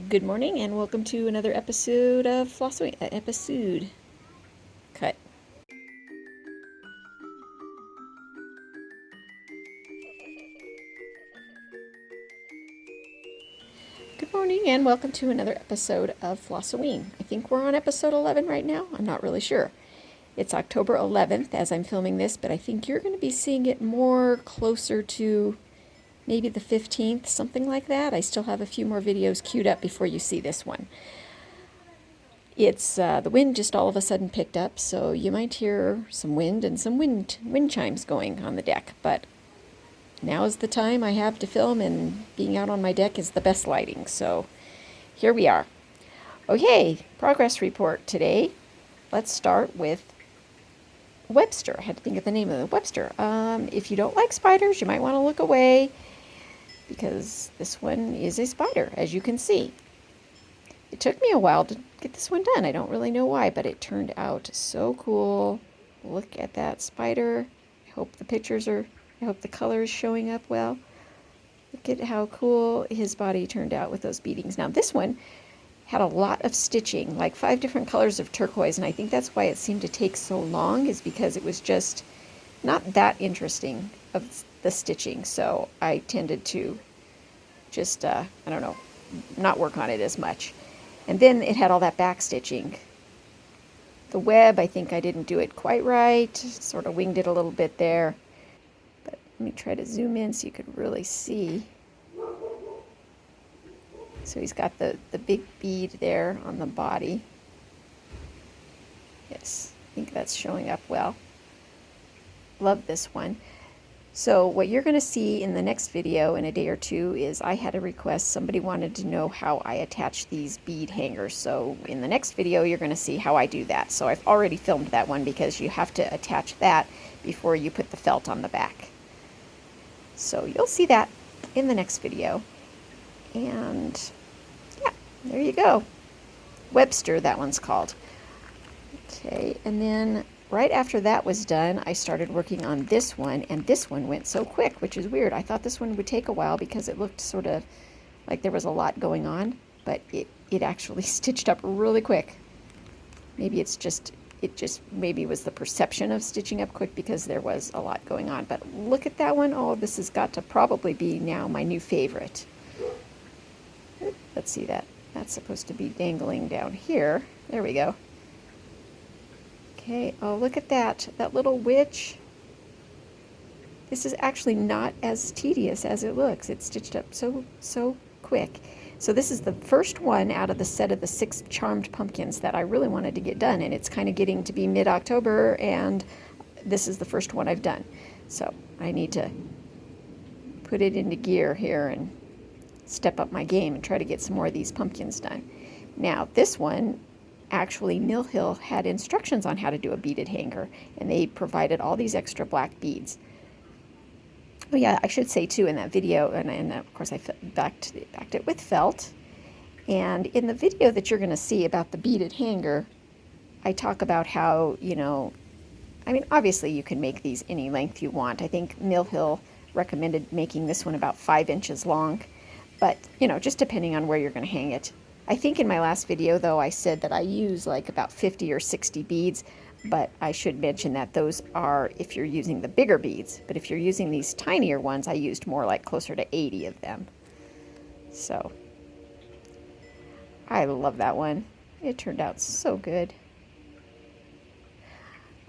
Good morning and welcome to another episode of Flossaween. Episode cut. Good morning and welcome to another episode of Flossaween. I think we're on episode 11 right now. I'm not really sure. It's October 11th as I'm filming this, but I think you're going to be seeing it more closer to maybe the 15th, something like that. I still have a few more videos queued up before you see this one. It's the wind just all of a sudden picked up, so you might hear some wind and some wind chimes going on the deck. But now is the time I have to film, and being out on my deck is the best lighting. So here we are. Okay, progress report today. Let's start with Webster. I had to think of the name of the Webster. If you don't like spiders, you might want to look away because this one is a spider, as you can see. It took me a while to get this one done. I don't really know why, but it turned out so cool. Look at that spider. I hope the color is showing up well. Look at how cool his body turned out with those beadings. Now this one had a lot of stitching, like 5 different colors of turquoise, and I think that's why it seemed to take so long, is because it was just not that interesting of the stitching. So I tended to just, I don't know, not work on it as much. And then it had all that back stitching. The web, I think I didn't do it quite right. Sort of winged it a little bit there. But let me try to zoom in so you could really see. So he's got the big bead there on the body. Yes, I think that's showing up well. Love this one. So what you're going to see in the next video in a day or two is I had a request. Somebody wanted to know how I attach these bead hangers. So in the next video, you're going to see how I do that. So I've already filmed that one because you have to attach that before you put the felt on the back. So you'll see that in the next video. And yeah, there you go. Webster, that one's called. Okay, and then right after that was done, I started working on this one, and this one went so quick, which is weird. I thought this one would take a while because it looked sort of like there was a lot going on, but it actually stitched up really quick. Maybe it just maybe was the perception of stitching up quick because there was a lot going on. But look at that one. Oh, this has got to probably be now my new favorite. Let's see that. That's supposed to be dangling down here. There we go. Okay, oh, look at that little witch. This is actually not as tedious as it looks. It's stitched up so quick. So this is the first one out of the set of the 6 charmed pumpkins that I really wanted to get done, and it's kind of getting to be mid-October, and this is the first one I've done. So I need to put it into gear here and step up my game and try to get some more of these pumpkins done. Now this one, actually, Mill Hill had instructions on how to do a beaded hanger, and they provided all these extra black beads. Oh yeah, I should say too in that video, and of course I backed it with felt. And in the video that you're going to see about the beaded hanger, I talk about how, I mean, obviously you can make these any length you want. I think Mill Hill recommended making this one about 5 inches long, but just depending on where you're going to hang it. I think in my last video, though, I said that I use like about 50 or 60 beads, but I should mention that those are if you're using the bigger beads. But if you're using these tinier ones, I used more like closer to 80 of them. So I love that one. It turned out so good.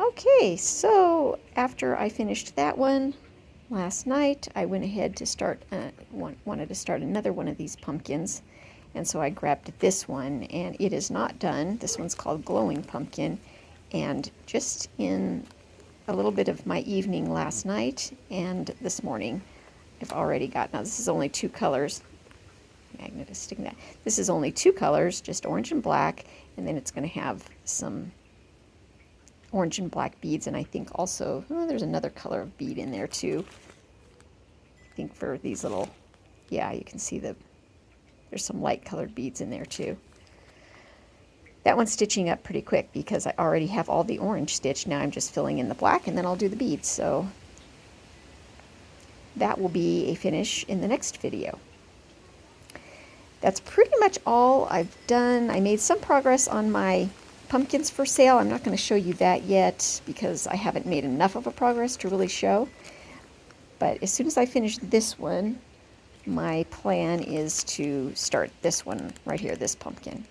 Okay, so after I finished that one last night, I went ahead to start, wanted to start another one of these pumpkins. And so I grabbed this one, and it is not done. This one's called Glowing Pumpkin. And just in a little bit of my evening last night and this morning, I've already got, now this is only 2 colors. Magnet is sticking that. This is only 2 colors, just orange and black, and then it's going to have some orange and black beads, and I think also, there's another color of bead in there too. I think for these little, yeah, you can see there's some light colored beads in there too. That one's stitching up pretty quick because I already have all the orange stitched. Now I'm just filling in the black, and then I'll do the beads. So that will be a finish in the next video. that's pretty much all I've done. I made some progress on my pumpkins for sale. I'm not going to show you that yet because I haven't made enough of a progress to really show. But as soon as I finish this one, my plan is to start this one right here, this pumpkin.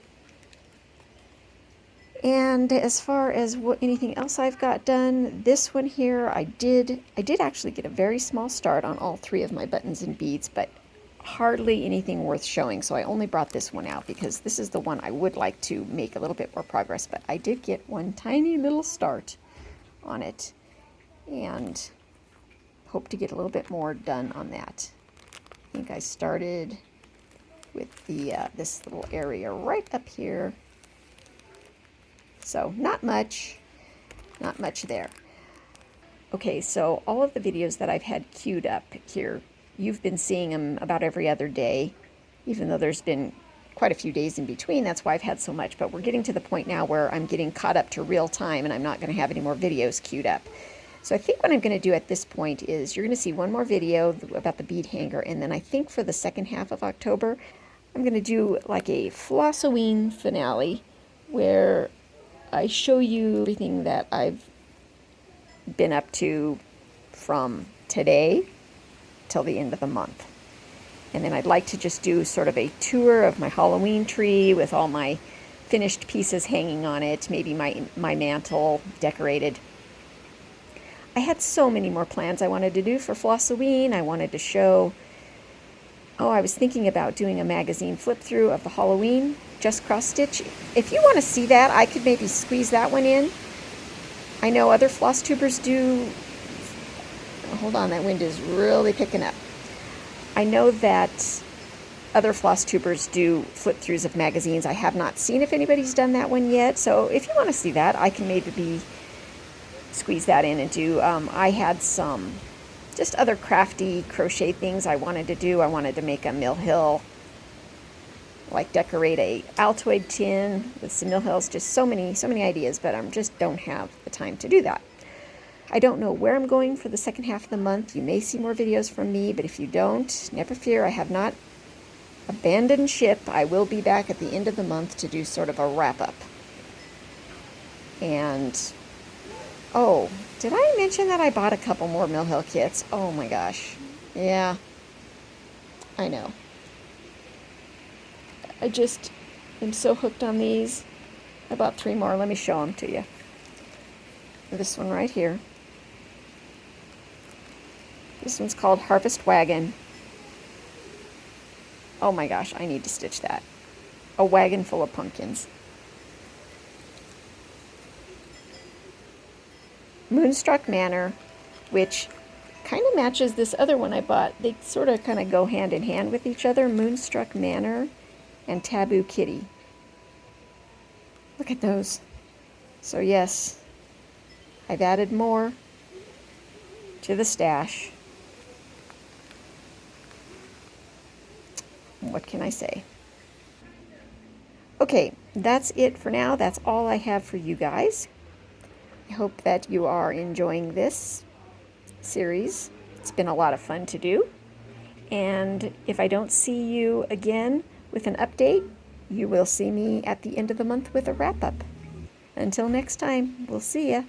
And as far as anything else I've got done, this one here, I did actually get a very small start on all 3 of my buttons and beads, but hardly anything worth showing. So I only brought this one out because this is the one I would like to make a little bit more progress, but I did get one tiny little start on it and hope to get a little bit more done on that. I think I started with the this little area right up here. So not much there. Okay, so all of the videos that I've had queued up here, you've been seeing them about every other day, even though there's been quite a few days in between. That's why I've had so much, but we're getting to the point now where I'm getting caught up to real time and I'm not going to have any more videos queued up. So I think what I'm going to do at this point is you're going to see one more video about the bead hanger, and then I think for the second half of October, I'm going to do like a Floss-O-Ween finale where I show you everything that I've been up to from today till the end of the month. And then I'd like to just do sort of a tour of my Halloween tree with all my finished pieces hanging on it, maybe my mantle decorated. I had so many more plans I wanted to do for Flossaween. I wanted to show, I was thinking about doing a magazine flip through of the Halloween just cross stitch. If you want to see that, I could maybe squeeze that one in. I know other floss tubers do. Hold on, that wind is really picking up. I know that other floss tubers do flip throughs of magazines. I have not seen if anybody's done that one yet. So if you want to see that, I can maybe squeeze that in and do. I had some just other crafty crochet things I wanted to do. I wanted to make a Mill Hill, like decorate a Altoid tin with some Mill Hills, just so many ideas, but I just don't have the time to do that. I don't know where I'm going for the second half of the month. You may see more videos from me, but if you don't, never fear, I have not abandoned ship. I will be back at the end of the month to do sort of a wrap-up. And, oh, did I mention that I bought a couple more Mill Hill kits? Oh my gosh. Yeah, I know. I just am so hooked on these. I bought 3 more. Let me show them to you. This one right here. This one's called Harvest Wagon. Oh my gosh, I need to stitch that. A wagon full of pumpkins. Moonstruck Manor, which kind of matches this other one I bought. They sort of kind of go hand in hand with each other. Moonstruck Manor and Taboo Kitty. Look at those. So yes, I've added more to the stash. What can I say? Okay, that's it for now. That's all I have for you guys. I hope that you are enjoying this series. It's been a lot of fun to do. And if I don't see you again with an update, you will see me at the end of the month with a wrap-up. Until next time, we'll see ya.